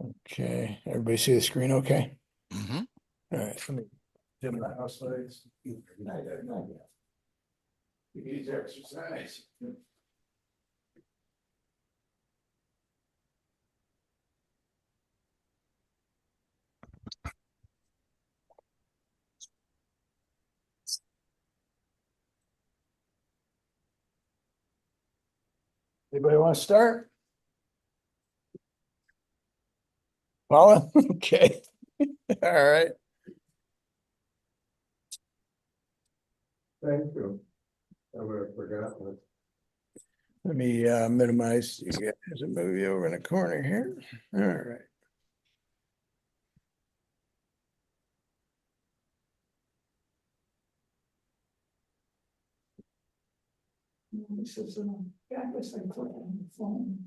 Okay, everybody see the screen okay? Mm-hmm. All right, let me dim the house lights. Easy exercise. Anybody want to start? Paula? Okay. All right. Thank you. I would have forgotten it. Let me minimize you guys and move you over in the corner here. All right. This is, I guess I put it on the phone.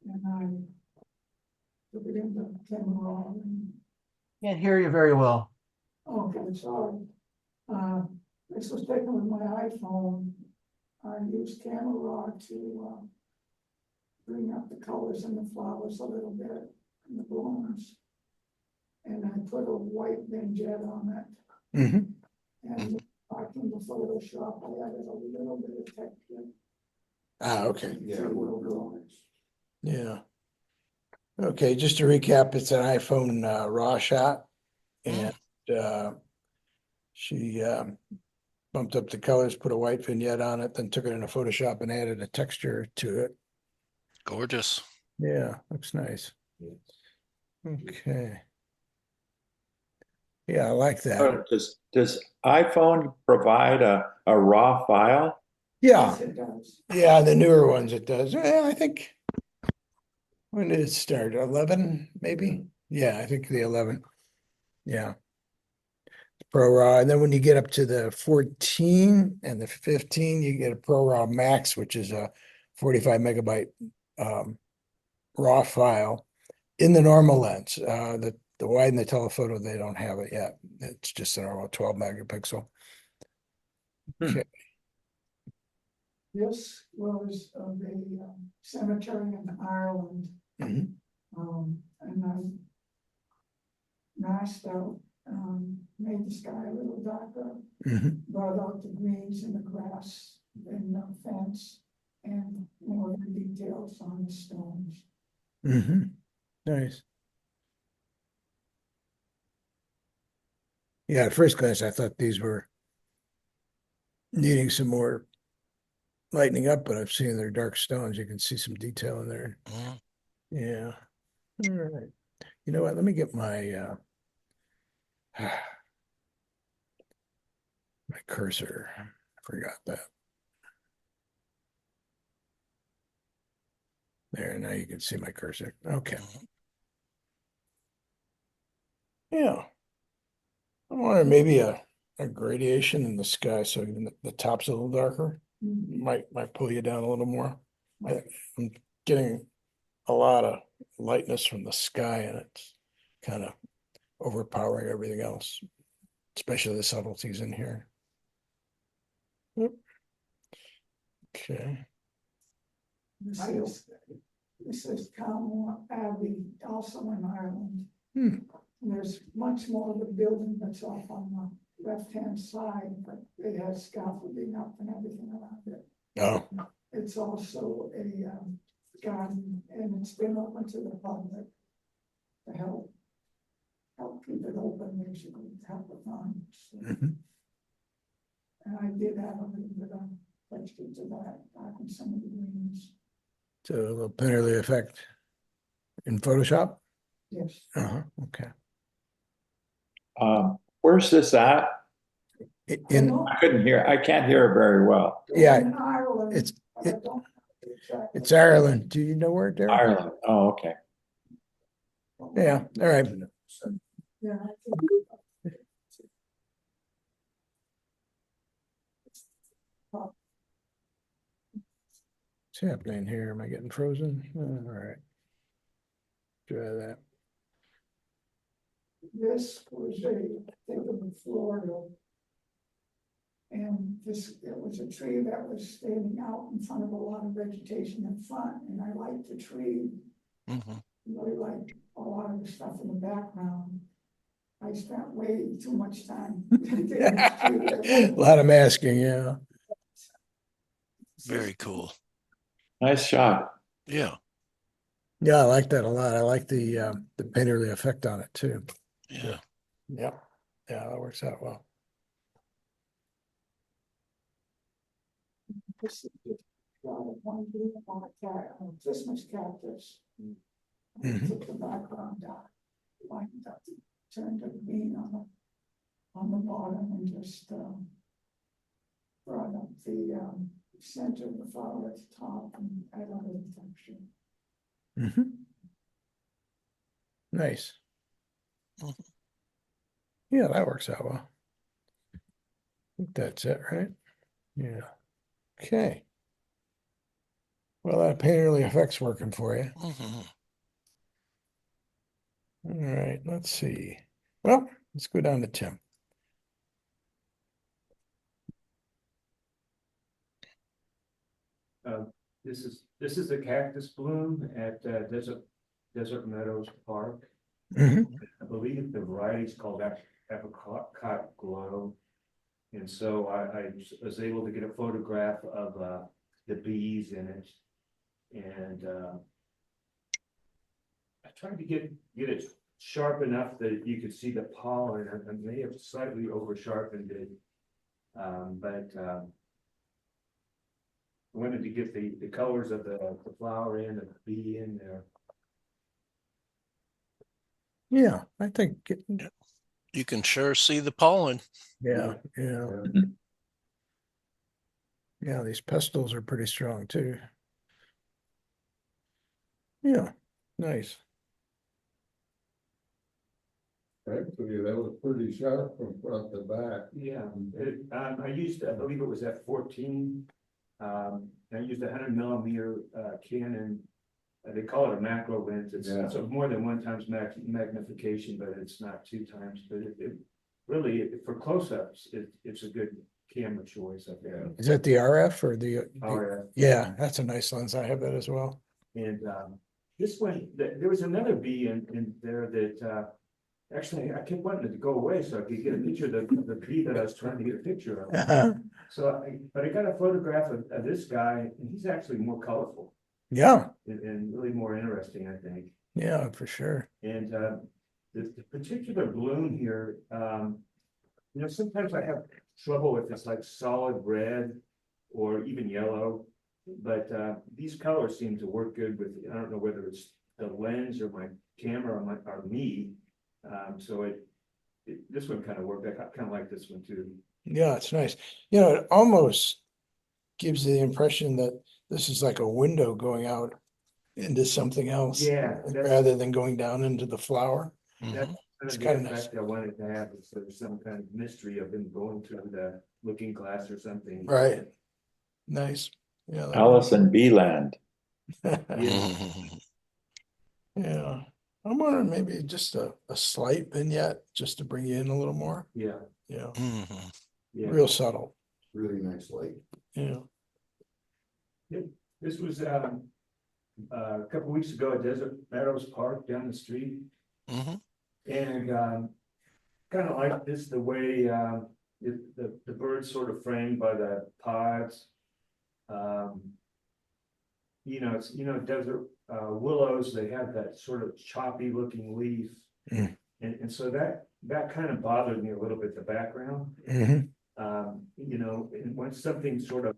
And I took it in the camera and, Can't hear you very well. okay, sorry. This was taken with my iPhone. I used camera raw to, bring up the colors in the flowers a little bit, and the blooms. And I put a white vignette on it, Mhm. and back in the Photoshop, I added a little bit of texture. Ah, okay. Yeah, Little blooms. Yeah. Okay, just to recap, it's an iPhone RAW shot. And she bumped up the colors, put a white vignette on it, then took it into Photoshop and added a texture to it. Gorgeous. Yeah, looks nice. Okay. Yeah, I like that. Does iPhone provide a raw file? Yeah, Yes, it does. yeah, the newer ones it does. Yeah, I think. When did it start? 11, maybe? Yeah, I think the 11. Yeah. Pro Raw. And then when you get up to the 14 and the 15, you get a Pro Raw Max, which is a 45 megabyte raw file in the normal lens. The wide and the telephoto, they don't have it yet. It's just a normal 12 megapixel. Okay. This was of a cemetery in Ireland. Mhm. And I masked out, made the sky a little darker, Mhm. brought out the greens in the grass and the fence, and more of the details on the stones. Mhm. Nice. Yeah, at first glance, I thought these were needing some more lightening up, but I've seen their dark stones. You can see some detail in there. Mhm. Yeah. All right. You know what? Let me get my my cursor. I forgot that. There, now you can see my cursor. Okay. Mhm. Yeah. I wanted maybe a gradation in the sky so even the top's a little darker. Might pull you down a little more. I'm getting a lot of lightness from the sky and it's kind of overpowering everything else, especially the subtleties in here. Yep. Okay. This is Carmel Abbey, also in Ireland. Hmm. And there's much more of the building that's off on the left-hand side, but it has scaffolding up and everything around it. Oh, It's also a garden, and it's been open to the public to help keep it open, basically, help the farms. mhm. And I did add a little bit of texture to that, in some of the greens. So a little Pinnerly effect in Photoshop. Yes. Okay. Where's this at? In I couldn't hear. I can't hear very well. Yeah, In Ireland. it's but I it, don't know exactly. it's Ireland. Do you know where, Derek? Ireland. Oh, okay. Yeah. All right. Yeah. What's happening here? Am I getting frozen? All right. Try that. This was I think in Florida. And it was a tree that was standing out in front of a lot of vegetation in front, and I liked the tree. Mhm. really like a lot of the stuff in the background. I spent way too much time. getting it A lot of masking, yeah. Very cool. Nice shot. Yeah. Yeah, I like that a lot. I like the painterly effect on it too. Yeah. Yeah, yeah, that works out well. This is just shot of one blue on a Christmas cactus. I Mhm. took the background out, lined up, turned it green on the bottom and just brought up the center of the flower at the top and add on the texture. Mhm. Nice. Mhm. Yeah, that works out well. I think that's it, right? Yeah. Okay. Well, that painterly effect's working for you. Mhm. All right, let's see. Well, let's go down to Tim. This is a cactus bloom at Desert Meadows Park. Mhm. I believe the variety is called apricot glow. And so I was able to get a photograph of the bees in it. And I tried to get it sharp enough that you could see the pollen. I may have slightly over sharpened it. But I wanted to get the colors of the flower in and the bee in there. Yeah, I think, You can sure see the pollen. yeah, yeah, Yeah. yeah, these pestils are pretty strong too. Yeah, nice. Actually, that was pretty sharp from front to back. Yeah, I used, I believe it was F14. I used 100mm Canon. They call it a macro lens. It's a more than one times magnification, but it's not two times. But it really, for close-ups, it's a good camera choice. I think. Is that the RF or the? RF. Yeah, that's a nice lens. I have that as well. And this one, there was another bee in there that actually I kept wanting it to go away so I could get a picture of the bee that I was trying to get a picture of. So but I got a photograph of this guy, and he's actually more colorful Yeah, and really more interesting, I think. yeah, for sure. And the particular bloom here, sometimes I have trouble if it's like solid red or even yellow. But these colors seem to work good with, I don't know whether it's the lens or my camera or me. So this one kind of worked. I kind of like this one too. Yeah, it's nice. You know, it almost gives the impression that this is like a window going out into something else. Yeah, Rather than going down into the flower. Mhm. It's The kinda effect I wanted to have is there's some kind of mystery of him going through the looking glass or something. Right. Nice. Yeah. that Alice in Beeland. works. Yeah. Mhm. Yeah. I'm wondering maybe just a slight vignette just to bring you in a little more. Yeah, Yeah. Mhm. yeah. Real subtle. Really nice lake. Yeah. This was a couple weeks ago at Desert Meadows Park down the street. Mhm. And kind of like this, the way the birds sort of framed by the pods. It's desert willows, they have that sort of choppy looking leaf. Mm. And so that kind of bothered me a little bit, the background. Hmm. And when something sort of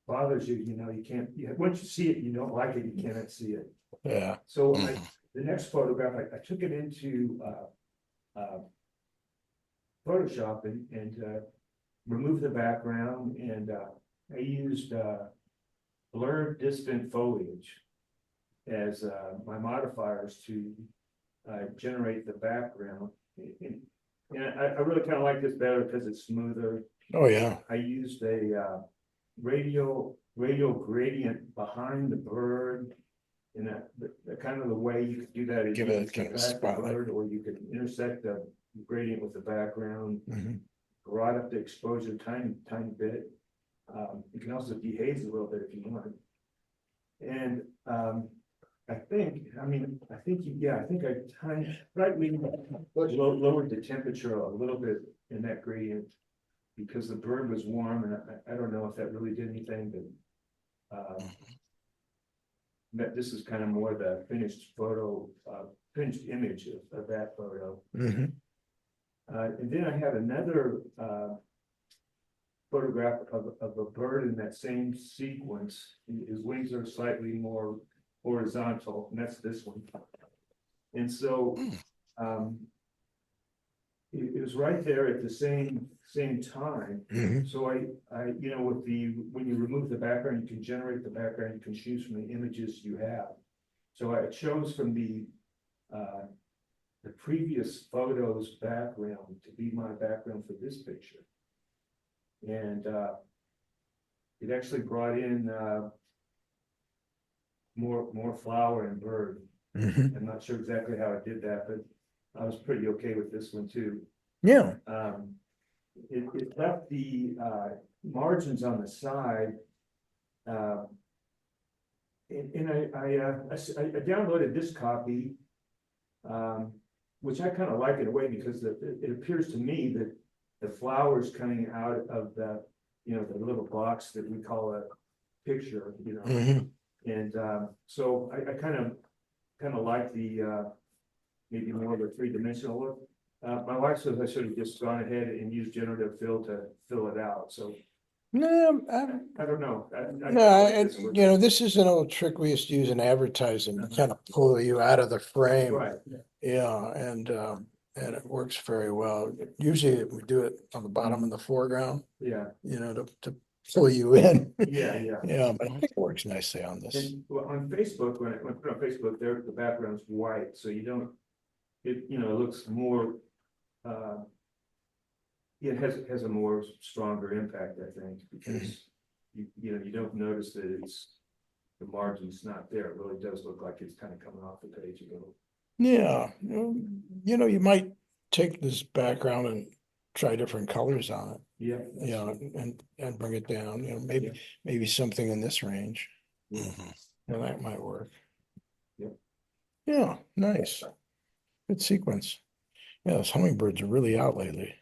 bothers you, you can't, once you see it, you don't like it, you cannot see it. Yeah. So Mhm. the next photograph, I took it into Photoshop and removed the background, and I used blurred distant foliage as my modifiers to generate the background. And I really kind of like this better because it's smoother. Oh, yeah. I used a radial gradient behind the bird. And the kind of the way you could do that is Give you it could kind of subtract the spotlight. bird, or you could intersect the gradient with the background, Mhm. brought up the exposure tiny bit. You can also dehaze a little bit if you want. And I think, yeah, I think I slightly lowered the temperature a little bit in that gradient. Because the bird was warm and I don't know if that really did anything, but. That this is kind of more the finished photo, finished image of that photo. Mhm. And then I had another, photograph of a bird in that same sequence. His wings are slightly more horizontal, and that's this one. And so, it was right there at the same time. Mhm. So with when you remove the background, you can generate the background, you can choose from the images you have. So I chose from the previous photo's background to be my background for this picture. And, it actually brought in, more flower and bird. Mhm. I'm not sure exactly how I did that, but I was pretty okay with this one too. Yeah. It left the margins on the side. And I downloaded this copy, which I kind of like in a way because it appears to me that the flowers coming out of the little box that we call a picture, Mhm. and so I kind of like the maybe more of a three-dimensional look. My wife says I should have just gone ahead and used generative fill to fill it out, so No, I don't know. no, this is an old trick we used to use in advertising, to kind of pull you out of the frame. Right, Yeah, and it works very well. Usually we do it on the bottom of the foreground, yeah, to pull you in. yeah, yeah. Yeah, but I think it works nicely on this. And well, on Facebook, when I put it on Facebook, the background's white, so you don't, it looks more, it has a more stronger impact, I think, because you don't notice that the margin's not there. It really does look like it's kind of coming off the page a little. Yeah, you might take this background and try different colors on it, Yeah. and bring it down, maybe something in this range. Mhm. Yeah, that might work. Yep. Yeah, nice. Good sequence. Yeah, those hummingbirds are really out lately.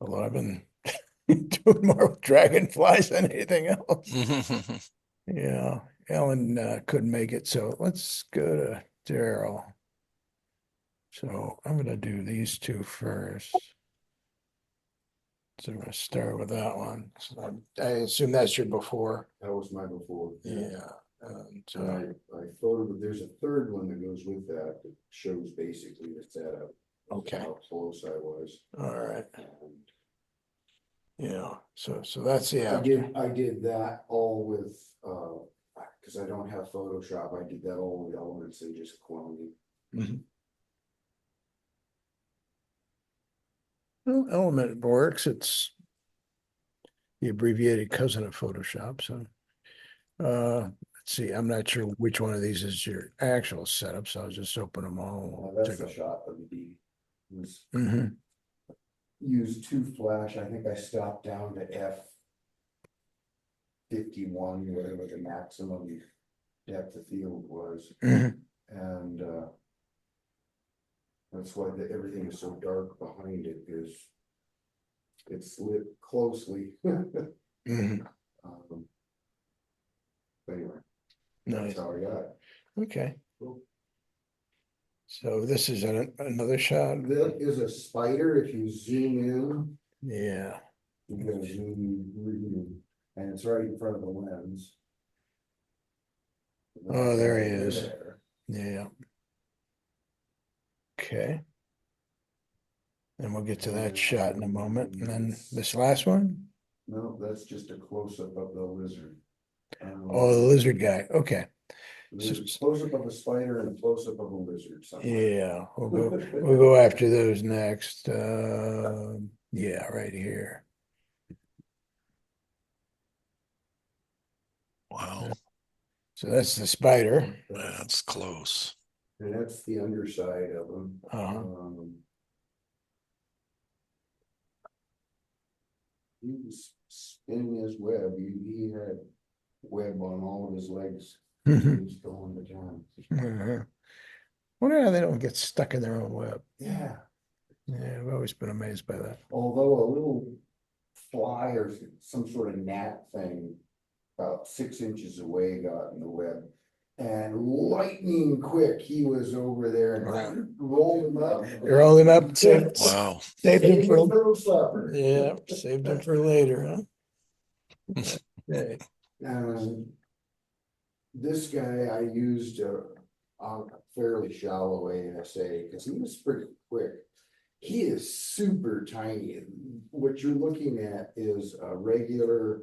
Although I've been doing more with dragonflies than anything else. Yeah, Ellen couldn't make it, so let's go to Daryl. So I'm gonna do these two first. So I'm gonna start with that one. So I assume that's your before. That was my before. Yeah. And And I photoed, there's a third one that goes with that shows basically the setup. Okay. How close I was. all right. And Yeah. So that's the after. I did that all with, cause I don't have Photoshop, I did that all with elements and just cloned it. Mhm. Well, Element works. It's the abbreviated cousin of Photoshop. So let's see. I'm not sure which one of these is your actual setup, so I'll just open them all. That's the shot of the D. Was Mhm. used two flash, I think I stopped down to F51, whatever the maximum depth of field was. Mhm. And that's why everything is so dark behind it, is it's lit closely. Mhm. But anyway, Nice. that's how I got it. Okay. Cool. So this is another shot. That is a spider. If you zoom in, Yeah. you're gonna zoom, and it's right in front of the lens. Oh, there he is. There. Yeah. Okay. And we'll get to that shot in a moment. And then this last one. No, that's just a close-up of the lizard. Oh, the lizard guy. Okay. There's a close-up of a spider and a close-up of a lizard somewhere. Yeah, we'll go after those next. Yeah, right here. Wow, So that's the spider. that's close. And that's the underside of them. He was spinning his web. He had web on all of his legs. He's going to town. Uh-huh. Wonder how they don't get stuck in their own web. Yeah, Yeah, I've always been amazed by that. although a little fly or some sort of gnat thing about 6 inches away got in the web. And lightning quick, he was over there and rolled him up. Roll him up, saved Wow. him for, Little supper. yeah, saved him for later, huh? Okay. This guy I used a fairly shallow ASA because he was pretty quick. He is super tiny. What you're looking at is a regular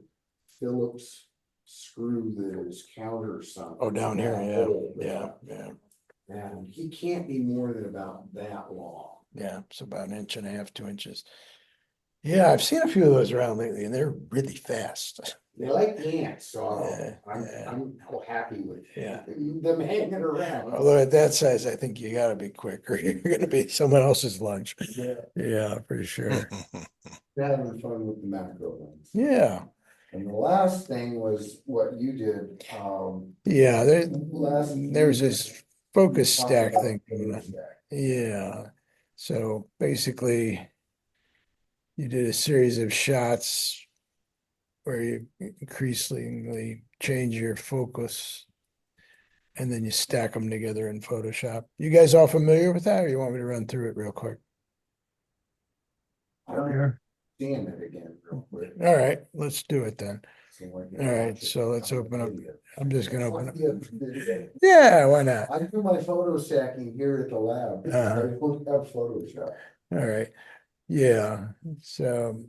Phillips screw that is countersunk. Oh, down here, That yeah, hole. yeah, yeah, And he can't be more than about that long. yeah, it's about 1.5 inches, 2 inches. Yeah, I've seen a few of those around lately and they're really fast. They like ants, so Yeah, yeah. I'm happy with Yeah. them hanging around. Although at that size, I think you gotta be quick or you're gonna be someone else's lunch. Yeah, Yeah, for sure. having fun with the macro ones. Yeah, And the last thing was what you did, yeah, last. there's this focus talked stack about thing coming up. focus stack. Yeah, so basically you did a series of shots where you increasingly change your focus and then you stack them together in Photoshop. You guys all familiar with that or you want me to run through it real quick? I'm seeing it again real quick. All right, let's do it then. So I can All right, watch it so let's on open up. video. I'm just gonna open up. Yeah, Yeah, why not? I do my photo stacking here at the lab. I Uh-huh. don't have Photoshop. All right, yeah, so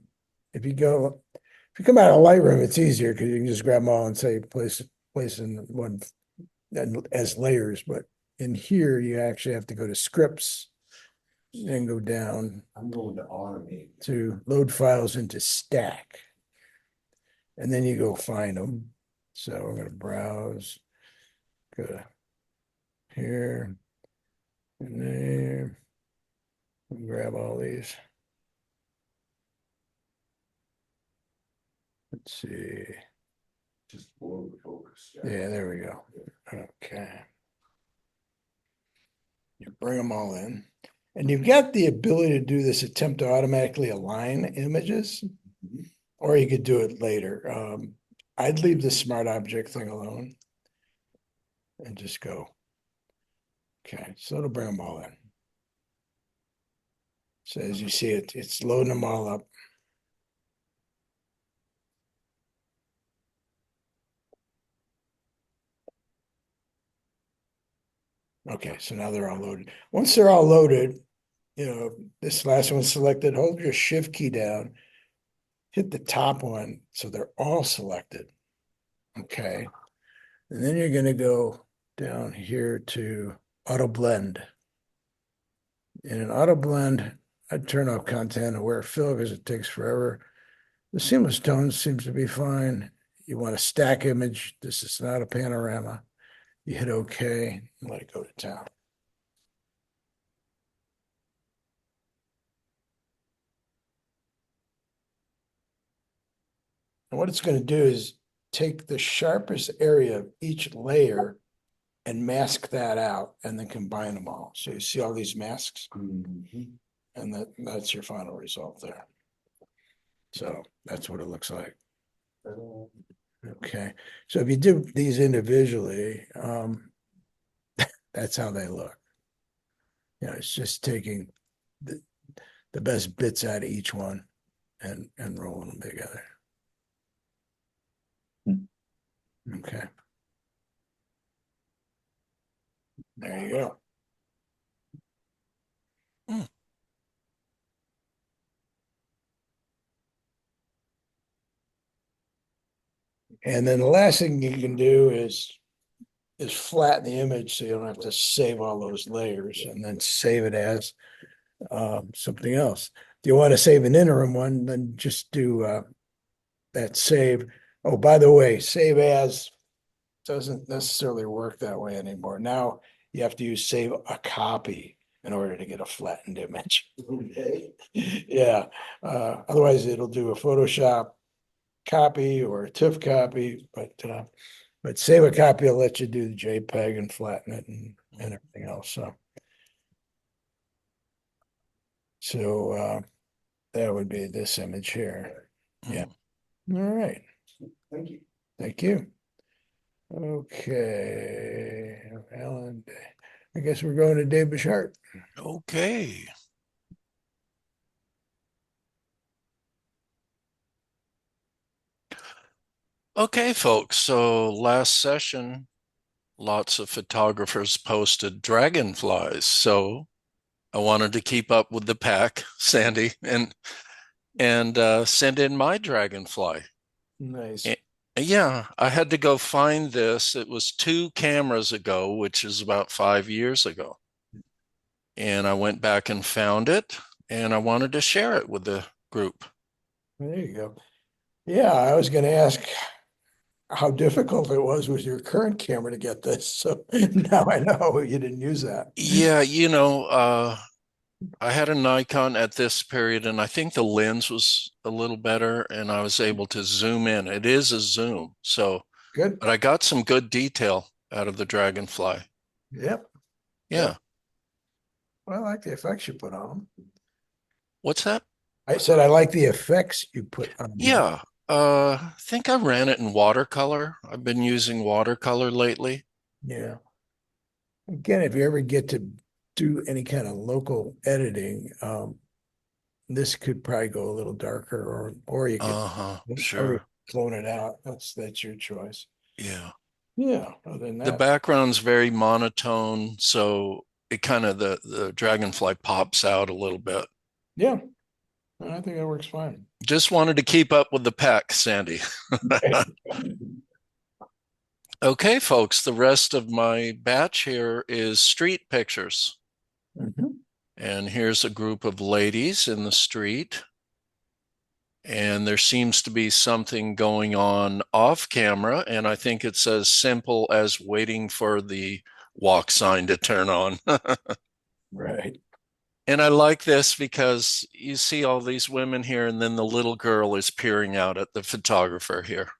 if you come out of Lightroom, it's easier because you can just grab them all and say place in one as layers, but in here you actually have to go to scripts and go down I'm going to automate. to load files into stack. And then you go find them. So we're gonna browse, go to here and there, and grab all these. Let's see. Just below the focus. stack. Yeah, there we go. Okay. You bring them all in. And you've got the ability to do this attempt to automatically align images, or you could do it later. I'd leave the smart object thing alone and just go. Okay, so it'll bring them all in. So as you see it, it's loading them all up. Okay, so now they're all loaded. Once they're all loaded, this last one selected, hold your shift key down, hit the top one, so they're all selected. Okay. And then you're gonna go down here to auto blend. In an auto blend, I'd turn off content aware fill because it takes forever. The seamless tone seems to be fine. You want a stack image. This is not a panorama. You hit OK and let it go to town. And what it's going to do is take the sharpest area of each layer and mask that out and then combine them all. So you see all these masks Mhm. and that's your final result there. So that's what it looks like. Okay, so if you do these individually, that's how they look. It's just taking the best bits out of each one and rolling them together. Okay. There you go. And then the last thing you can do is flatten the image so you don't have to save all those layers and then save it as something else. If you want to save an interim one, then just do that save. Oh, by the way, save as doesn't necessarily work that way anymore. Now you have to use save a copy in order to get a flattened image. Okay. Yeah. Otherwise it'll do a Photoshop copy or a TIFF copy, but But save a copy, will let you do the JPEG and flatten it and everything else, so. So that would be this image here. Yeah. All right, Thank you. thank you. Okay, Alan, I guess we're going to Dave Bouchard. Okay. Okay, folks. So last session, lots of photographers posted dragonflies. So I wanted to keep up with the pack, Sandy, and send in my dragonfly. Nice. Yeah, I had to go find this. It was 2 cameras ago, which is about 5 years ago. And I went back and found it, and I wanted to share it with the group. There you go. Yeah, I was gonna ask how difficult it was with your current camera to get this, so now I know you didn't use that. Yeah, I had a Nikon at this period, and I think the lens was a little better, and I was able to zoom in. It is a zoom, so, Good, but I got some good detail out of the dragonfly. yep. Yeah. Well, I like the effects you put on them. What's that? I said I like the effects you put on them. Yeah. I think I ran it in watercolor. I've been using watercolor lately. Yeah. Again, if you ever get to do any kind of local editing, this could probably go a little darker, or you could, Uh-huh. or Sure. clone it out. That's your choice. Yeah. Yeah. Other than The that, background's very monotone, so it kind of the dragonfly pops out a little bit. yeah, I think that works fine. Just wanted to keep up with the pack, Sandy. Okay, folks, the rest of my batch here is street pictures. Mhm. And here's a group of ladies in the street. And there seems to be something going on off camera. And I think it's as simple as waiting for the walk sign to turn on. Right. And I like this because you see all these women here, and then the little girl is peering out at the photographer here.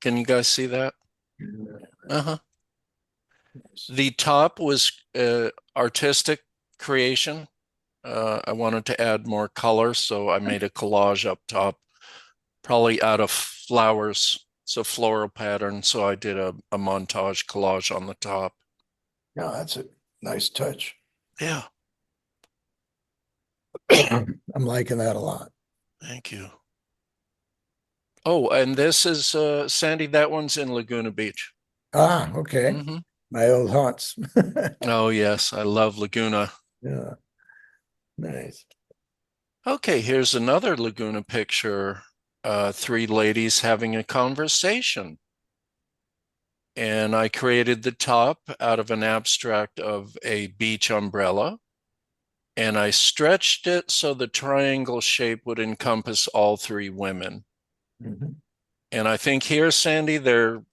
Can you guys see that? Uh-huh. The top was artistic creation. I wanted to add more color, so I made a collage up top, probably out of flowers. It's a floral pattern, so I did a montage collage on the top. No, that's a nice touch. Yeah, I'm liking that a lot. thank you. Oh, and this is Sandy, that one's in Laguna Beach. Ah, okay. Hmm. My old haunts. Oh, yes, I love Laguna. Yeah, nice. Okay, here's another Laguna picture. 3 ladies having a conversation. And I created the top out of an abstract of a beach umbrella. And I stretched it so the triangle shape would encompass all 3 women. Mhm. And I think here, Sandy, they're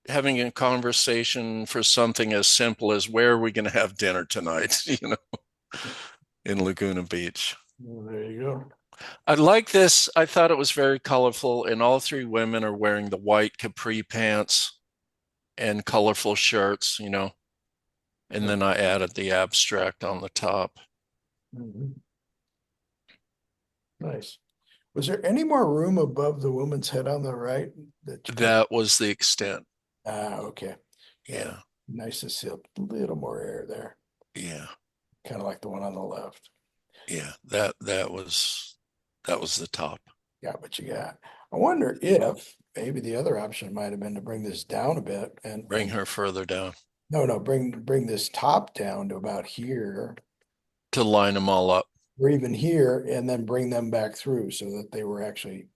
having a conversation for something as simple as where are we going to have dinner tonight, in Laguna Beach. Well, there you go. I like this. I thought it was very colorful, and all 3 women are wearing the white capri pants and colorful shirts, and then I added the abstract on the top. Mhm. Nice. Was there any more room above the woman's head on the right that you could? That was the extent. Ah, okay. Yeah. Nice to see a little more air there, Yeah. kind of like the one on the left. Yeah. That was the top. Got what you got. I wonder if maybe the other option might have been to bring this down a bit and Bring her further down no, bring this top down to about here to line them all up. or even here and then bring them back through so that they were actually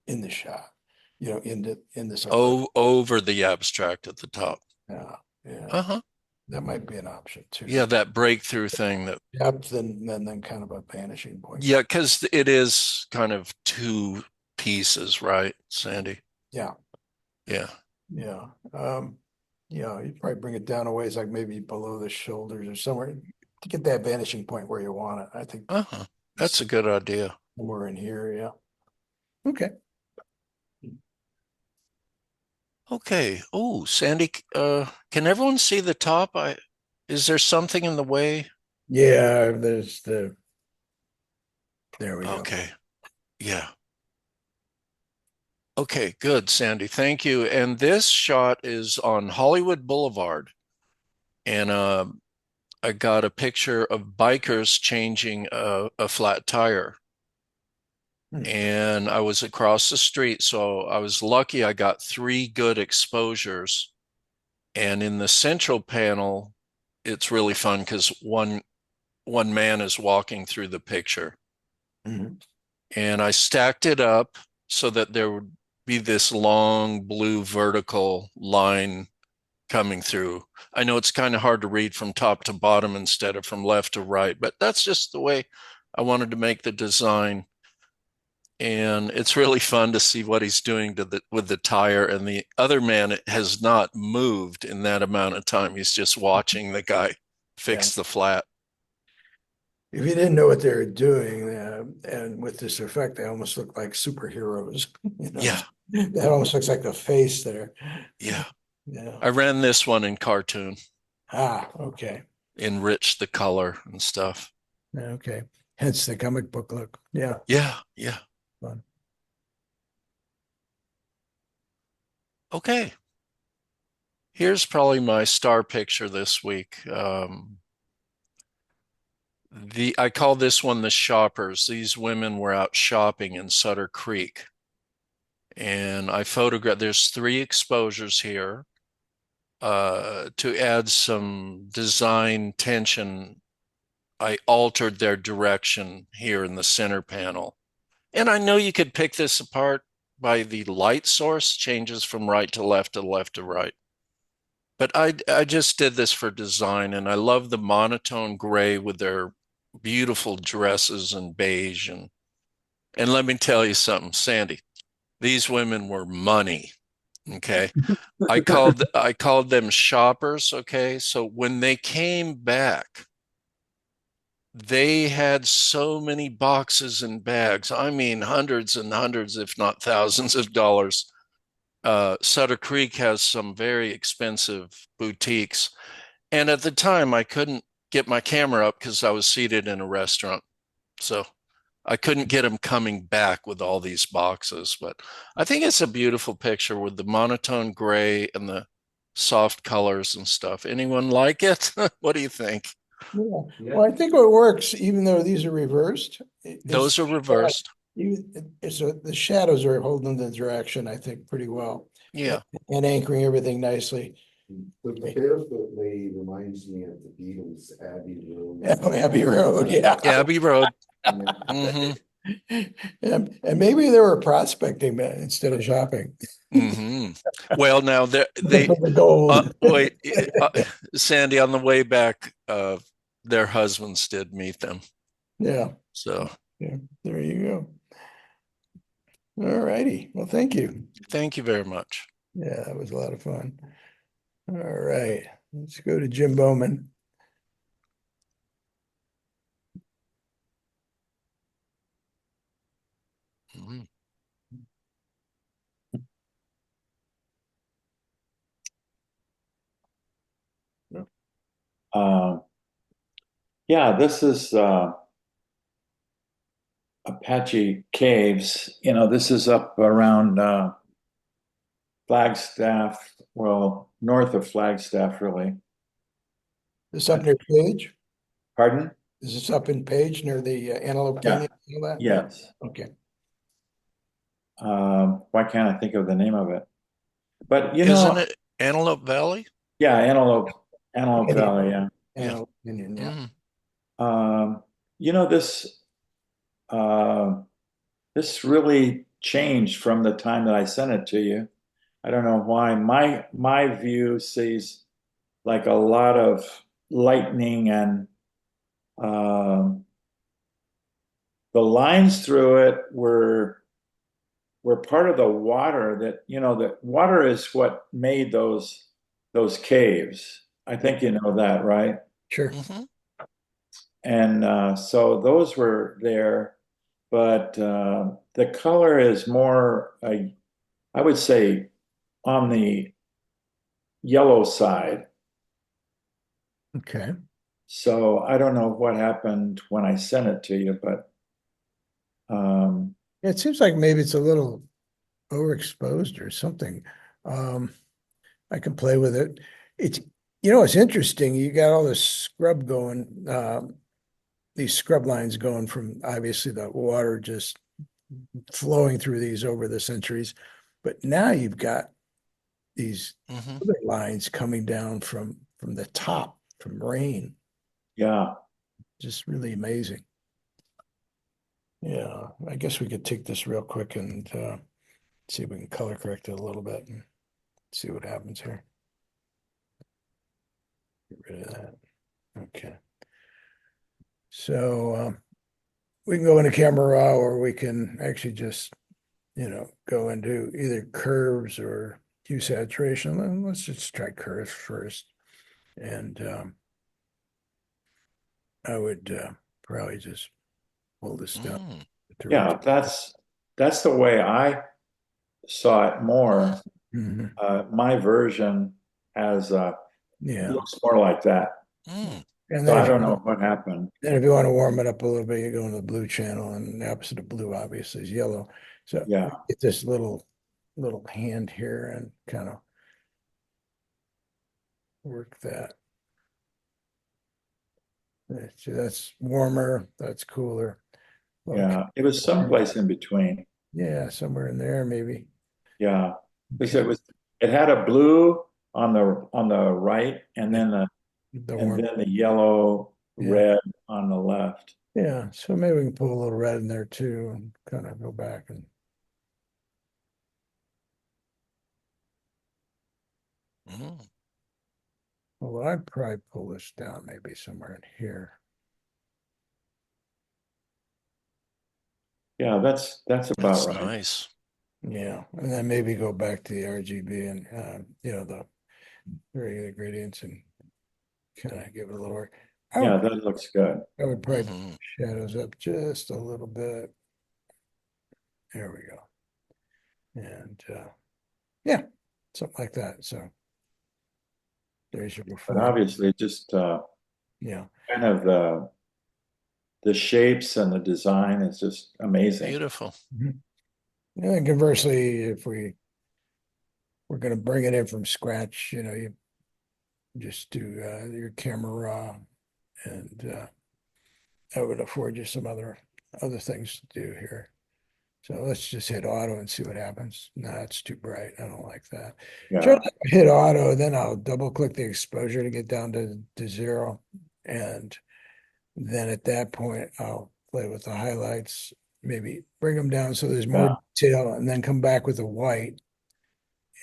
in the shot, in this. Oh, over the abstract at the top. Yeah, yeah, Uh-huh. that might be an option too. Yeah, that breakthrough thing that, Depth and then kind of a vanishing point. yeah, because it is kind of 2 pieces, right, Sandy? Yeah, Yeah. yeah. You'd probably bring it down a ways, like maybe below the shoulders or somewhere to get that vanishing point where you want it. I think Uh-huh. That's a good idea. somewhere in here, yeah. Okay. Okay. Oh, Sandy, can everyone see the top? Is there something in the way? Yeah, there we go. Okay. Yeah. Okay, good, Sandy. Thank you. And this shot is on Hollywood Boulevard. And I got a picture of bikers changing a flat tire. Hmm. And I was across the street, so I was lucky I got 3 good exposures. And in the central panel, it's really fun because one man is walking through the picture. Mhm. And I stacked it up so that there would be this long blue vertical line coming through. I know it's kind of hard to read from top to bottom instead of from left to right, but that's just the way I wanted to make the design. And it's really fun to see what he's doing with the tire. And the other man has not moved in that amount of time. He's just watching the guy fix the flat. If you didn't know what they were doing, and with this effect, they almost look like superheroes. You know, Yeah, that almost looks like the face there. yeah. Yeah. I ran this one in cartoon, Ah, okay. enriched the color and stuff. Okay. Hence the comic book look. Yeah. Yeah, yeah. Fun. Okay. Here's probably my star picture this week. I call this one the shoppers. These women were out shopping in Sutter Creek. And I photographed, there's 3 exposures here. To add some design tension, I altered their direction here in the center panel. And I know you could pick this apart by the light source, changes from right to left to left to right. But I just did this for design, and I love the monotone gray with their beautiful dresses and beige. And let me tell you something, Sandy, these women were money. Okay. I called them shoppers. Okay. So when they came back, they had so many boxes and bags. I mean, hundreds and hundreds, if not thousands of dollars. Sutter Creek has some very expensive boutiques. And at the time, I couldn't get my camera up because I was seated in a restaurant. So I couldn't get them coming back with all these boxes. But I think it's a beautiful picture with the monotone gray and the soft colors and stuff. Anyone like it? What do you think? Yeah. Yeah. Well, I think what works, even though these are reversed, Those are reversed. so the shadows are holding the direction, I think, pretty well. Yeah. And anchoring everything nicely. The barefoot lady reminds me of the Beatles, Abbey Road. Abbey Road, yeah. Abbey Road. Yeah. Hmm. And maybe they were prospecting instead of shopping. Hmm. Well, now The gold. wait, Sandy, on the way back, their husbands did meet them. Yeah, So yeah, there you go. All righty. Well, thank you. thank you very much. Yeah, that was a lot of fun. All right, let's go to Jim Bowman. Mhm. Uh, yeah, this is Apache Caves. You know, this is up around Flagstaff, well, north of Flagstaff, really. This up near Page? Pardon? Is this up in Page near the Antelope Yeah. Canyon? and all that? Yes. Okay. Why can't I think of the name of it? But you Isn't know, it Antelope Valley? yeah, Antelope Canyon. Valley, yeah. Yeah. Antelope Canyon, yeah. Mhm. You know, uh, this really changed from the time that I sent it to you. I don't know why. My view sees like a lot of lightning and the lines through it were part of the water that, you know, the water is what made those caves. I think you know that, right? Sure. Mhm. And so those were there, but the color is more, I would say, on the yellow side. Okay. So I don't know what happened when I sent it to you, but It seems like maybe it's a little overexposed or something. I can play with it. It's, it's interesting. You got all this scrub going, these scrub lines going from obviously the water just flowing through these over the centuries. But now you've got these Mhm. other lines coming down from the top, from rain. yeah, Just really amazing. Yeah, I guess we could take this real quick and see if we can color correct it a little bit and see what happens here. Get rid of that. Okay. So we can go into camera raw, or we can actually just, go into either curves or hue saturation. Let's just try curves first. And I would probably just pull this down Mm. to yeah, that's the way I saw it more. Mhm. My version has Yeah. looks more like that. Mm. And So then I don't know what happened. if you want to warm it up a little bit, you go into the blue channel, and the opposite of blue obviously is yellow. So Yeah. get this little hand here and kind of work that. See, that's warmer, that's cooler. Yeah, it was someplace in between. Yeah, somewhere in there maybe. Yeah, because Okay. it had a blue on the right, and Yeah. then The and warm. then the yellow Yeah. red on the left. Yeah. So maybe we can put a little red in there too and kind of go back and Mm. well, I'd probably pull this down maybe somewhere in here. Yeah, that's about That's right. nice. Yeah. And then maybe go back to the RGB and the regular gradients and kind of give it a little work. Yeah, that looks good. I would probably Mhm. shadows up just a little bit. There we go. And yeah, something like that. So there's your But before. obviously, just Yeah. kind of the shapes and the design is just amazing. Beautiful. Mhm. And conversely, if we're going to bring it in from scratch, you just do your camera raw, and that would afford you some other things to do here. So let's just hit auto and see what happens. No, it's too bright. I don't like that. Try Yeah, to hit auto, then I'll double click the exposure to get down to 0. And then at that point, I'll play with the highlights, maybe bring them down so there's more yeah, detail, and then come back with the white.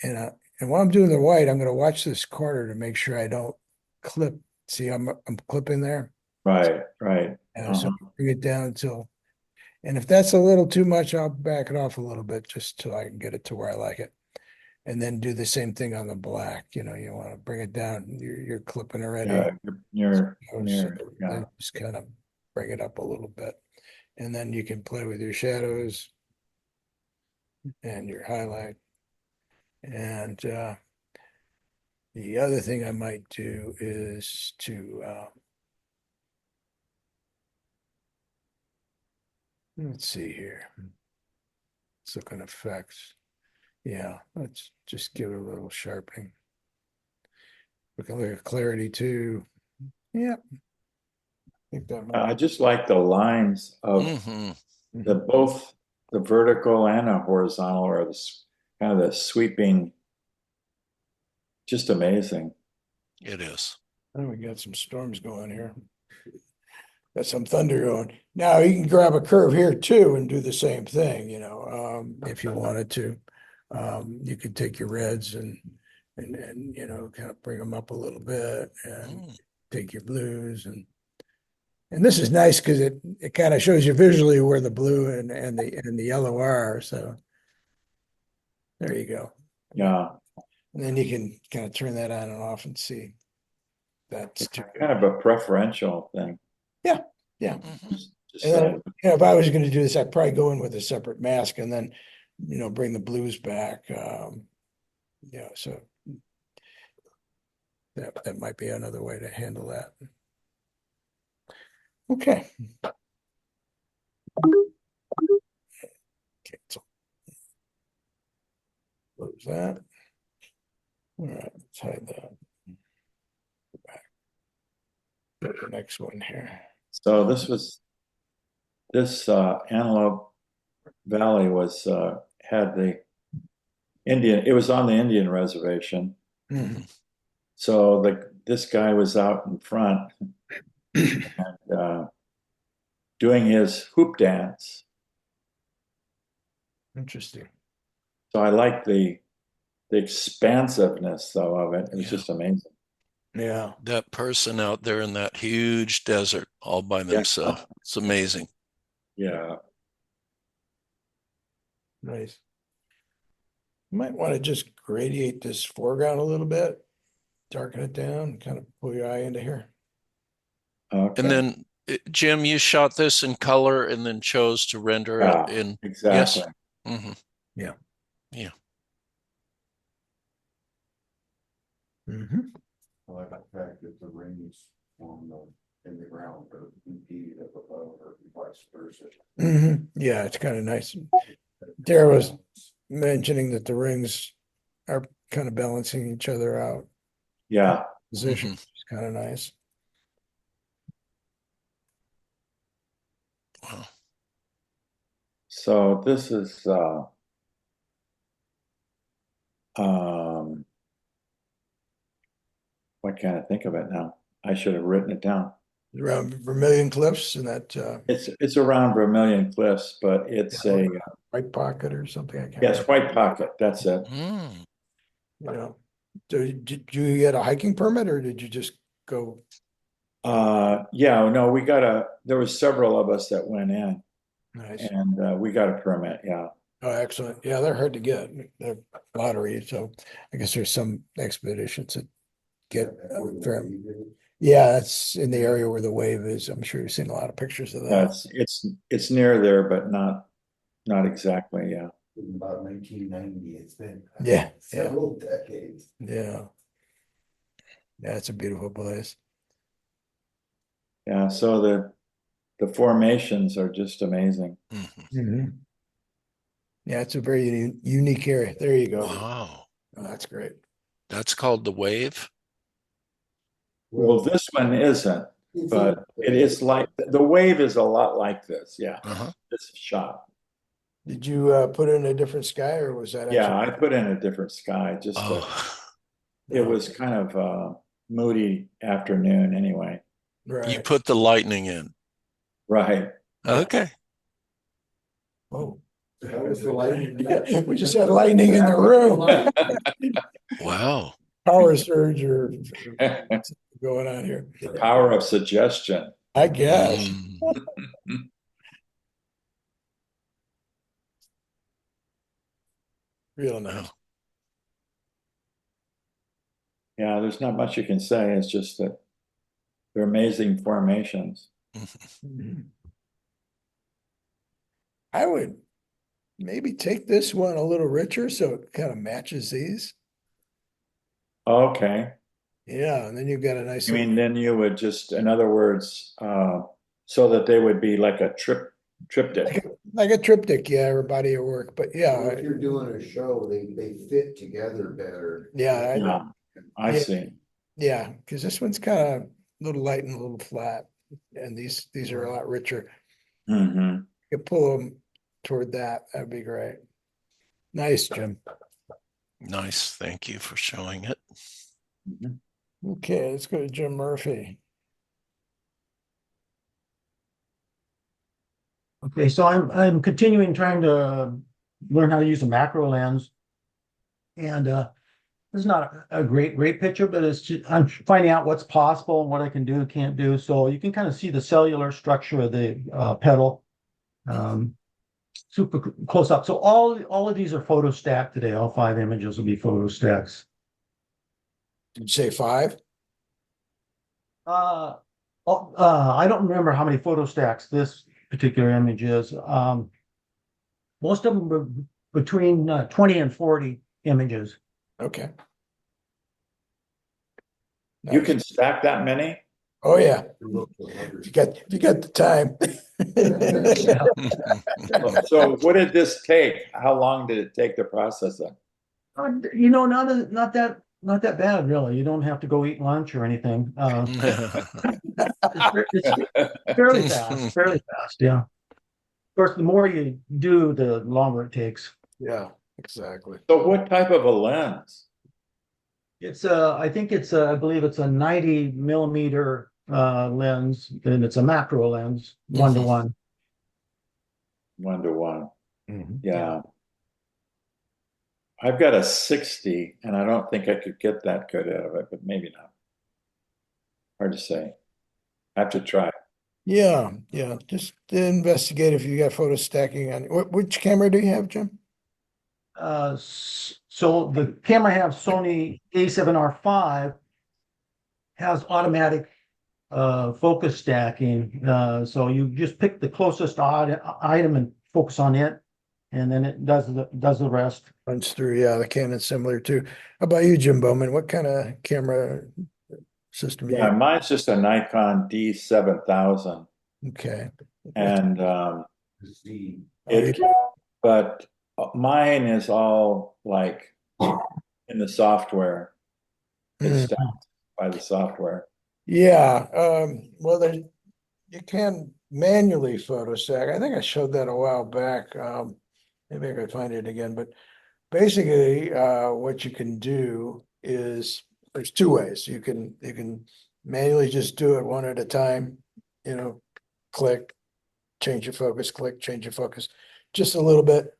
And while I'm doing the white, I'm going to watch this corner to make sure I don't clip. See, I'm clipping there. right. So Uh-huh. bring it down until, and if that's a little too much, I'll back it off a little bit just till I can get it to where I like it. And then do the same thing on the black. You want to bring it down. You're clipping already. Yeah, So yeah, then just kind of bring it up a little bit. And then you can play with your shadows and your highlight. And the other thing I might do is to let's see here. Let's look at effects. Yeah, let's just give it a little sharpening. We can look at clarity too. Yeah, I think that might. I just like the lines of Hmm. the both the vertical and the horizontal, or kind of the sweeping, just amazing. It is. Oh, we got some storms going here. Got some thunder going. Now you can grab a curve here too and do the same thing, if you wanted to. You could take your reds and kind of bring them up a little bit and Mm. take your blues and this is nice because it kind of shows you visually where the blue and the yellow are. So there you go. Yeah, And then you can kind of turn that on and off and see. That's it's kind of a preferential thing. yeah, yeah. Mhm. Just And then, if I was going to do this, I'd probably go in with a separate mask and then, bring the blues back. Yeah, so that might be another way to handle that. Okay. Cancel. Close that. All right, let's hide that. Go back. Go to the next one here. So this Antelope Valley was had the Indian. It was on the Indian reservation. Mhm. So this guy was out in front and doing his hoop dance. Interesting. So I like the expansiveness though of it. It was Yeah. just amazing. Yeah. That person out there in that huge desert all by themselves. It's amazing. Yeah. Nice. You might want to just gradiate this foreground a little bit, darken it down, kind of pull your eye into here. Okay. And then, Jim, you shot this in color and then chose to render it Yeah, in. exactly. Yes. Mm-hmm. Yeah. Yeah. Mm-hmm. I like the fact that the rings on in the ground are impeded up above or vice versa. Mm-hmm. Yeah, it's kind of nice. Dara was mentioning that the rings are kind of balancing each other out. Yeah. Position Mhm. is kind of nice. Wow. So this is um what can I think of it now? I should have written it down. Around Vermilion Cliffs and that It's around Vermilion Cliffs, but it's Yeah. a White Pocket or something. I can't yes, remember. White Pocket. That's it. Mm. You know, did you get a hiking permit or did you just go? Yeah, no, there was several of us that went in Nice. and we got a permit. Yeah. Oh, excellent. Yeah, they're hard to get. They're lottery. So I guess there's some expeditions that get a fair. Yeah, that's in the area where the wave is. I'm sure you've seen a lot of pictures of Yeah, that. it's near there, but not exactly. Yeah. In about 1990, it's been Yeah, several decades. yeah. Yeah, it's a beautiful place. Yeah. So the formations are just amazing. Mhm. Yeah, it's a very unique area. There you go. Wow. Oh, that's great. That's called the wave. Well, this one isn't, but it is like the wave is a lot like this. Yeah. Uh-huh. This shot. Did you put in a different sky or was that Yeah, I actually? put in a different sky just to, Oh, it was kind of moody afternoon anyway. you Right. put the lightning in. Right. Okay. Oh, That was the lighting. we just had lightning in the room. Wow. Power surge or going on here. The power of suggestion. I guess. Mm. Real nice. Wow. Yeah, there's not much you can say. It's just that they're amazing formations. Mhm. I would maybe take this one a little richer so it kind of matches these. Okay. Yeah, and then you've got a nice I mean, then you would just, in other words, so that they would be like a triptych. like a triptych, yeah, or body of work. But yeah, If you're doing a show, they fit together better. yeah, Yeah, I Yeah. see. yeah, because this one's kind of a little light and a little flat, and these are a lot richer. Hmm. You pull them toward that. That'd be great. Nice, Jim. Nice. Thank you for showing it. Okay, let's go to Jim Murphy. Okay, so I'm continuing trying to learn how to use a macro lens. And this is not a great picture, but it's just, I'm finding out what's possible and what I can do, can't do. So you can kind of see the cellular structure of the petal. Super close up. So all of these are photo stacked today. All 5 images will be photo stacks. Did you say 5? I don't remember how many photo stacks this particular image is. Most of them were between 20 and 40 images. Okay. You Nice. can stack that many? Oh, yeah. $100. If you got the time. So what did this take? How long did it take to process it? You know, not that bad, really. You don't have to go eat lunch or anything. It's fairly fast, yeah. Of course, the more you do, the longer it takes. Yeah, exactly. So what type of a lens? I think I believe it's a 90 millimeter lens, and it's a macro lens, 1 to 1. 1 to 1. Mhm. Yeah. I've got a 60 and I don't think I could get that good out of it, but maybe not. Hard to say. I have to try. Yeah, yeah. Just investigate if you got photo stacking on which camera do you have, Jim? So the camera I have, Sony A7R5, has automatic focus stacking. So you just pick the closest item and focus on it, and then it does the rest. Runs through, yeah, the Canon's similar too. How about you, Jim Bowman? What kind of camera system do you Yeah, have? mine's just a Nikon D7000 Okay. and Z. it, but mine is all like in the software. It's Mhm. stacked by the software. Yeah, well, you can manually photo stack. I think I showed that a while back. Maybe I could find it again, but basically, what you can do is there's two ways. You can manually just do it one at a time, click, change your focus, click, change your focus, just a little bit.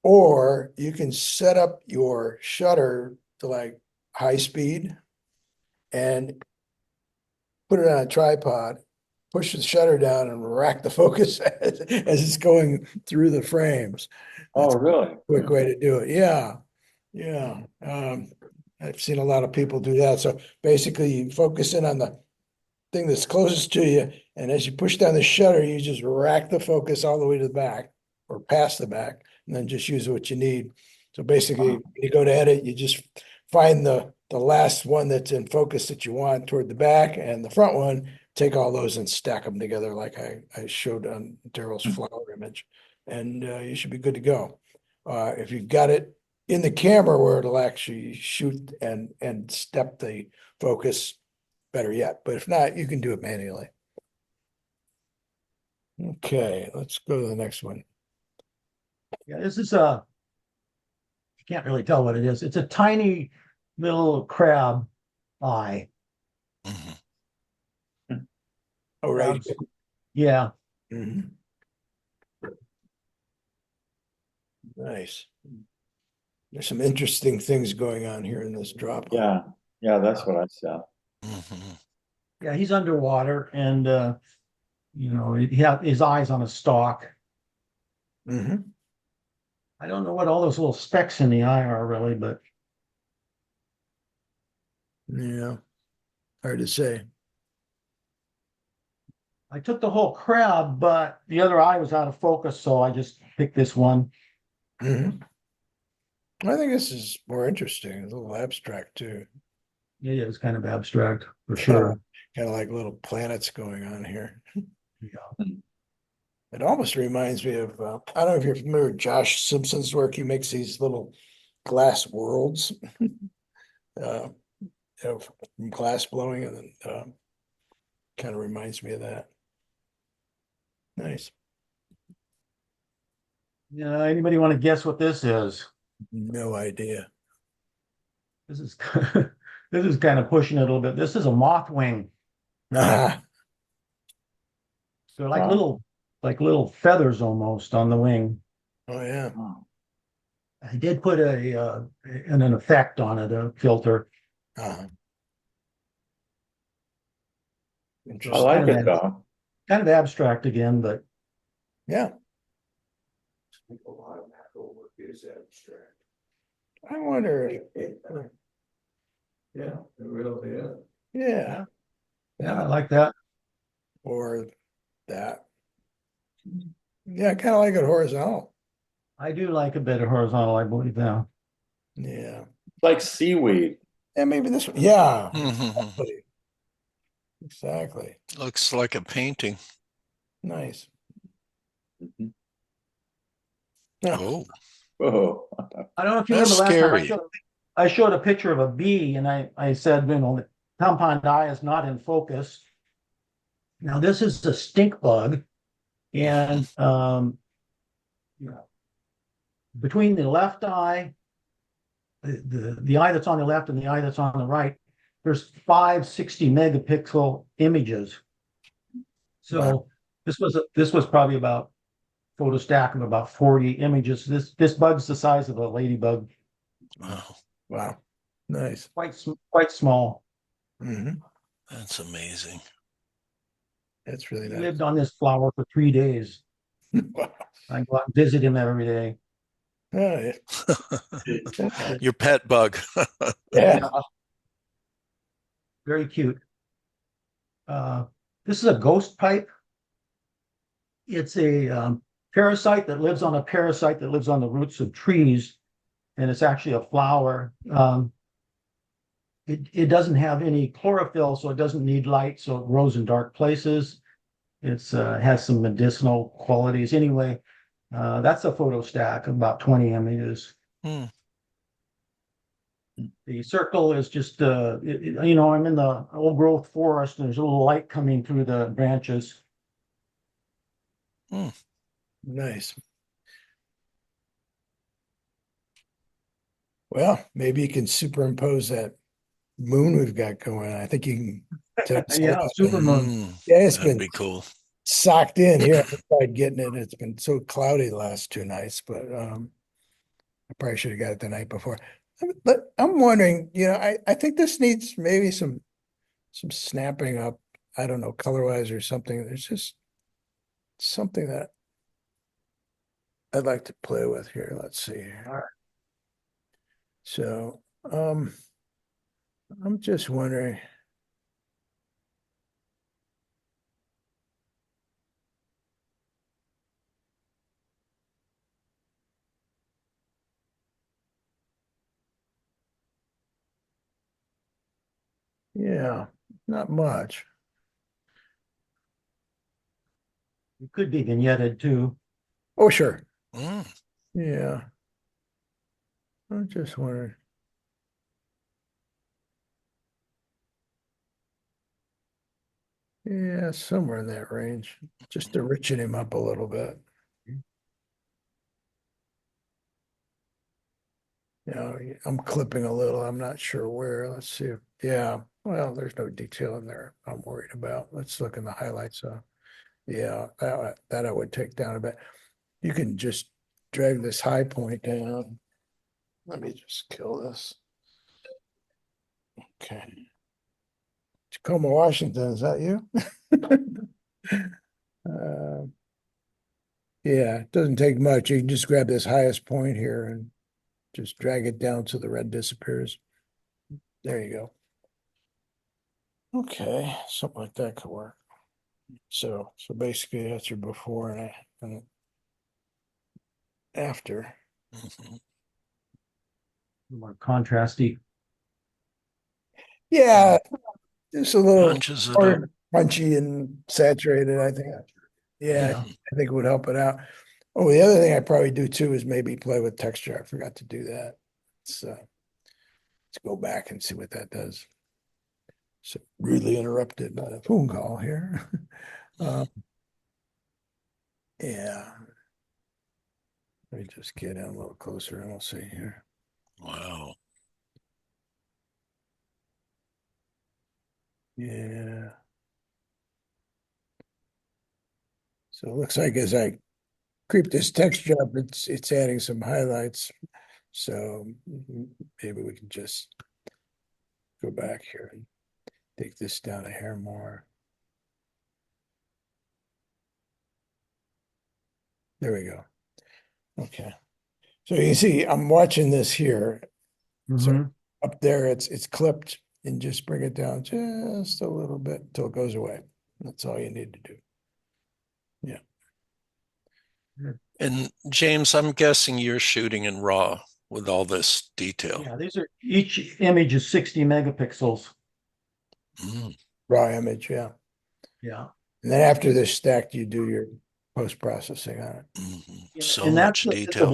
Or you can set up your shutter to like high speed and put it on a tripod, push the shutter down and rack the focus as it's going through the frames. Oh, That's a really? quick way to do it. Yeah. Yeah. I've seen a lot of people do that. So basically you focus in on the thing that's closest to you. And as you push down the shutter, you just rack the focus all the way to the back or past the back, and then just use what you need. So basically, when you go to edit, you just find the last one that's in focus that you want toward the back, and the front one, take all those and stack them together like I showed on Daryl's flower image. And you should be good to go. If you've got it in the camera where it'll actually shoot and step the focus, better yet. But if not, you can do it manually. Okay, let's go to the next one. Yeah, this is you can't really tell what it is. It's a tiny little crab eye. Mhm. Oh, right. Yeah. Mhm. Nice. There's some interesting things going on here in this drop. Yeah. Yeah, that's what I saw. Mhm. Yeah, he's underwater and he had his eyes on a stalk. Hmm. I don't know what all those little specks in the eye are really, but Yeah, hard to say. I took the whole crab, but the other eye was out of focus, so I just picked this one. Hmm. I think this is more interesting, a little abstract too. Yeah, it was kind of abstract for sure. Kind of like little planets going on here. Yeah. It almost reminds me of, I don't know if you're familiar with Josh Simpson's work. He makes these little glass worlds, uh, from glass blowing, and then kind of reminds me of that. Nice. Yeah, anybody want to guess what this is? No idea. This is this is kind of pushing it a little bit. This is a moth wing. Ah, They're Wow. like little feathers almost on the wing. oh yeah. Oh, I did put an effect on it, a filter. Uh, So I it's interesting. like it though. kind of abstract again, but Yeah. I think a lot of macro work is abstract. I wonder Yeah, it really is. yeah. yeah, I like that. Or that. Yeah, I kind of like it horizontal. I do like a bit of horizontal, I believe now. Yeah. like seaweed. Yeah, maybe this one. Yeah, Mhm. exactly. Looks like a painting. Nice. Mhm. Yeah. Oh, Oh, I don't know if you that's remember last time scary. I showed a picture of a bee and I said, the compound eye is not in focus. Now this is a stink bug, and yeah, between the left eye, the eye that's on the left and the eye that's on the right, there's 560 megapixel images. Wow. So this was probably about photo stack of about 40 images. This bug's the size of a ladybug, Wow, Wow. Nice. quite small. Hmm. that's amazing. That's really He nice. lived on this flower for 3 days. Wow. I go out and visit him every day. Oh, yeah. That's good. Your pet bug. Yeah. Yeah, very cute. Uh, this is a ghost pipe. It's a parasite that lives on a parasite that lives on the roots of trees, and it's actually a flower. It doesn't have any chlorophyll, so it doesn't need light, so it grows in dark places. It's has some medicinal qualities. Anyway, that's a photo stack of about 20 images. Hmm. The circle is just, I'm in the old growth forest, and there's a little light coming through the branches. Hmm. Nice. Well, maybe you can superimpose that moon we've got going on. I think you can tell it's Yeah, supermoon. yeah, it's That'd been be cool. socked in here. I tried getting it. It's been so cloudy the last 2 nights, but I probably should have got it the night before. But I'm wondering, I think this needs maybe some snapping up. I don't know, color wise or something. There's just something that I'd like to play with here. Let's see. All right. So, I'm just wondering. Yeah, not much. It could be vignetted too. Oh, sure. Hmm. Yeah, I'm just wondering. Yeah, somewhere in that range, just to richen him up a little bit. I'm clipping a little. I'm not sure where. Let's see. Yeah, well, there's no detail in there I'm worried about. Let's look in the highlights. Yeah, that I would take down a bit. You can just drag this high point down. Let me just kill this. Okay. Tacoma, Washington, is that you? Uh, yeah, it doesn't take much. You can just grab this highest point here and just drag it down so the red disappears. There you go. Okay, something like that could work. So basically that's your before and after. Mhm. More contrasty. Yeah, just a little Punches it up. more punchy and saturated, I think. Yeah, Yeah. I think it would help it out. Oh, the other thing I probably do too is maybe play with texture. I forgot to do that. Let's go back and see what that does. So rudely interrupted by a phone call here. Yeah. Let me just get in a little closer and we'll see here. Wow. Yeah. So it looks like as I creep this texture up, it's adding some highlights. So maybe we can just go back here and take this down a hair more. There we go. Okay. So you see, I'm watching this here. So Mhm. up there, it's clipped and just bring it down just a little bit until it goes away. That's all you need to do. Yeah. And James, I'm guessing you're shooting in RAW. with all this detail. Yeah, each image is 60 megapixels. Mm, Raw image, yeah. Yeah. And then after they're stacked, you do your post-processing on it. so And that's much the detail.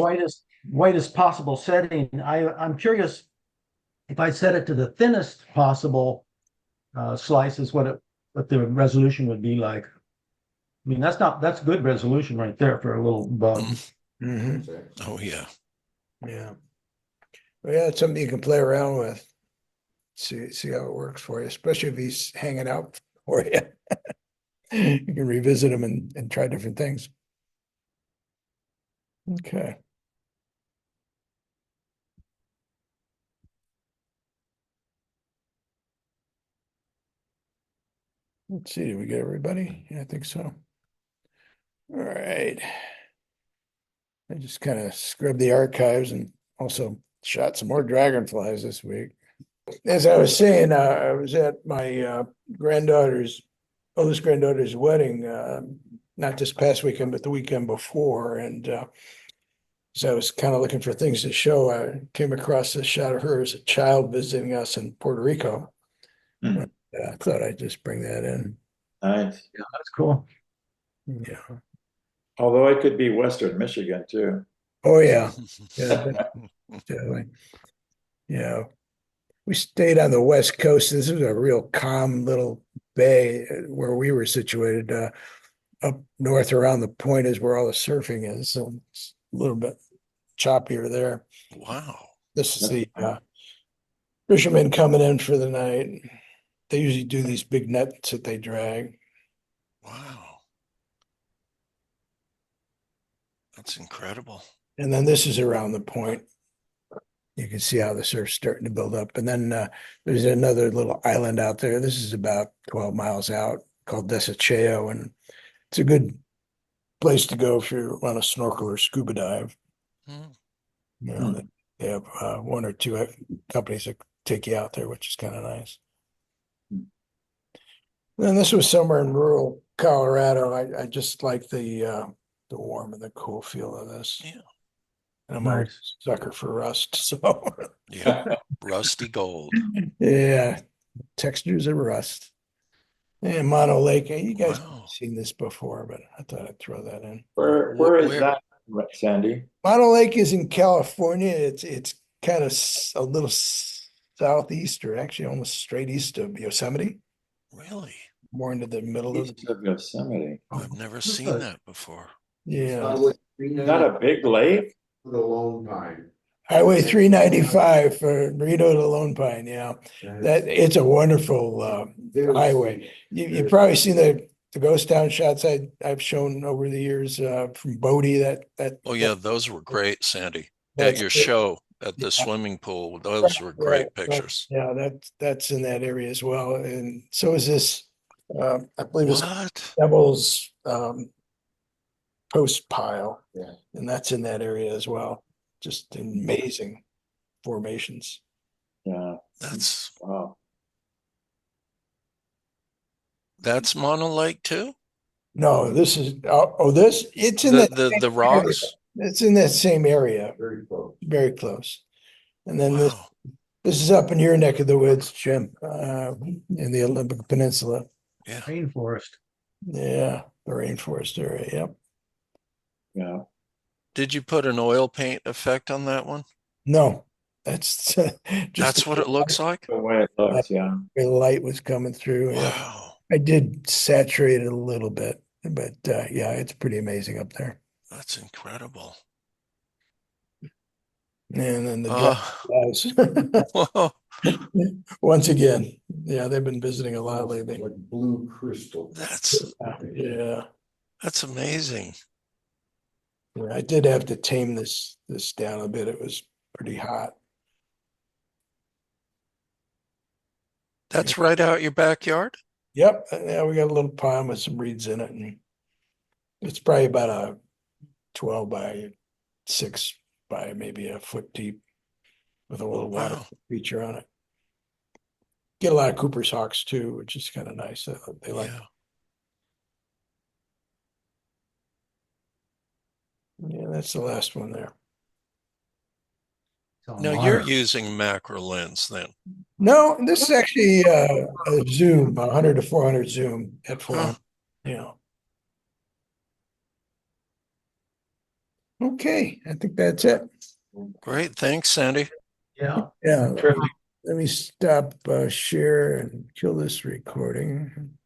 whitest possible setting. I'm curious if I set it to the thinnest possible slices, what the resolution would be like. I mean, that's good resolution right there for a little bug. Mhm. Oh yeah. Yeah. Well, yeah, it's something you can play around with. See how it works for you, especially if he's hanging out for you. You can revisit him and try different things. Okay. Let's see, did we get everybody? Yeah, I think so. All right. I just kind of scrubbed the archives and also shot some more dragonflies this week. As I was saying, I was at my oldest granddaughter's wedding, not this past weekend, but the weekend before. And so I was kind of looking for things to show. I came across this shot of her as a child visiting us in Puerto Rico. Hmm. I thought I'd just bring that in. Nice. Yeah, that's cool. Yeah. Although it could be Western Michigan too. Oh, yeah. Yeah, definitely. Yeah. We stayed on the West Coast. This is a real calm little bay where we were situated. Up north around the point is where all the surfing is. So it's a little bit choppier there. Wow. This is the fishermen coming in for the night. They usually do these big nets that they drag. Wow. That's incredible. And then this is around the point. You can see how the surf's starting to build up. And then there's another little island out there. This is about 12 miles out called Desecheo. And it's a good place to go if you want to snorkel or scuba dive. Mm. You know, they have one or two companies that take you out there, which is kind of nice. And this was somewhere in rural Colorado. I just like the warm and the cool feel of this. Yeah. And I'm always Nice. a sucker for rust. So Yeah. Rusty gold. yeah, textures of rust. And Mono Lake, you guys have Wow. seen this before, but I thought I'd throw that in. Where is Where? that, Sandy? Mono Lake is in California. It's kind of a little southeast, or actually almost straight east of Yosemite, Really? more into the middle of East of Yosemite. I've never seen that before. yeah. Not a big lake? The Lone Pine. Highway 395 for Reno to Lone Pine. Yeah, that it's a wonderful highway. You've probably seen the ghost town shots I've shown over the years from Bodie. Oh yeah, those were great, Sandy. At that's your it. show at the Yeah. swimming pool, those were great Right. pictures. Yeah, that's in that area as well. And so is this. I believe it's What? Devil's Post Pile. Yeah. And that's in that area as well. Just amazing formations. Yeah. That's Wow. Mono Lake too? No, this is this it's in The rocks? it's in that same area, Very close. very close. And then Wow. this is up in your neck of the woods, Jim, in the Olympic Peninsula. Yeah. Rainforest. Yeah, the rainforest area. Yep. Yeah. Did you put an oil paint effect on that one? No, that's just That's what it looks like? The way it looks, yeah. the light was coming through. Yeah, Wow. I did saturate it a little bit, but yeah, it's pretty amazing up there. That's incredible. And then the Uh, dragonflies. whoa. Once again, yeah, they've been visiting a lot lately. Like blue crystal. That's Yeah. amazing. Yeah, I did have to tame this down a bit. It was pretty hot. That's right out your backyard? Yep. Yeah, we got a little pond with some reeds in it, and it's probably about a 12 by 6 by maybe a foot deep with a little water Wow. feature on it. Get a lot of Cooper's hawks too, which is kind of nice. They like. Yeah. Yeah, that's the last one there. So Now you're using macro lens then. No, this is actually a zoom, 100 to 400 zoom at Huh. 400. Yeah. Okay, I think that's it. Great. Thanks, Sandy. Yeah, Yeah, terrific. let me stop share and kill this recording.